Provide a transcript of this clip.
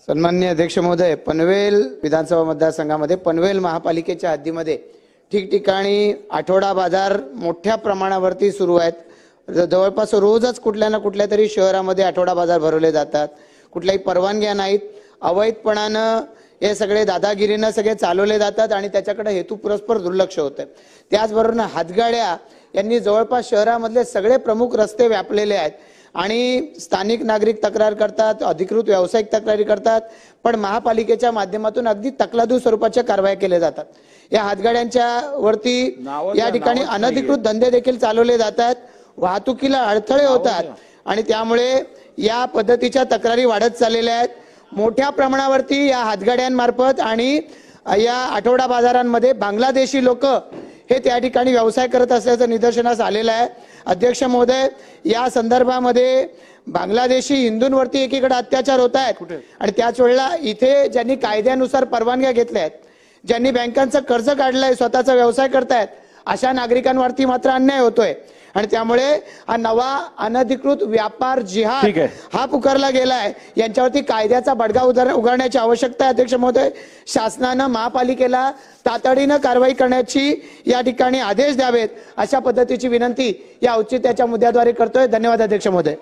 सन्माननीय अध्यक्ष महोदय, पनवेल विधानसभा मतदारसंघामध्ये पनवेल महापालिकेच्या हद्दीमध्ये ठिकठिकाणी आठवडा बाजार मोठ्या प्रमाणावरती सुरू आहेत। जवळपास रोजच कुठल्या ना कुठल्या तरी शहरामध्ये आठवडा बाजार भरवले जातात। कुठल्याही परवानग्या नाहीत, अवैधपणानं हे सगळे दादागिरीनं सगळे चालवले जातात आणि त्याच्याकडे हेतू परस्पर दुर्लक्ष होते। त्याचबरोबर हातगाड्या यांनी जवळपास शहरामधले सगळे प्रमुख रस्ते व्यापलेले आहेत आणि स्थानिक नागरिक तक्रार करतात, अधिकृत व्यावसायिक तक्रारी करतात, पण महापालिकेच्या माध्यमातून अगदी तकलादू स्वरूपाच्या कारवाया केल्या जातात। या हातगाड्यांच्या वरती या ठिकाणी अनधिकृत धंदे देखील चालवले जातात, वाहतुकीला अडथळे होतात आणि त्यामुळे या पद्धतीच्या तक्रारी वाढत चाललेल्या आहेत। मोठ्या प्रमाणावरती या हातगाड्यांमार्फत आणि या आठवडा बाजारांमध्ये बांगलादेशी लोक हे त्या ठिकाणी व्यवसाय करत असल्याचं निदर्शनास आलेलं आहे। अध्यक्ष महोदय, या संदर्भामध्ये बांगलादेशी हिंदूंवरती एकीकडे अत्याचार होत आहेत आणि त्याच वेळेला इथे ज्यांनी कायद्यानुसार परवानग्या घेतल्या आहेत, ज्यांनी बँकांचं कर्ज काढलंय, स्वतःचा व्यवसाय करतायत, अशा नागरिकांवरती मात्र अन्याय होतोय आणि त्यामुळे हा नवा अनधिकृत व्यापार जिहाद हा पुकारला गेलाय। यांच्यावरती कायद्याचा बडगा उगारण्याची आवश्यकता आहे। अध्यक्ष महोदय, शासनानं महापालिकेला तातडीनं कारवाई करण्याची या ठिकाणी आदेश द्यावेत, अशा पद्धतीची विनंती या औचित्याच्या मुद्द्याद्वारे करतोय। धन्यवाद अध्यक्ष महोदय।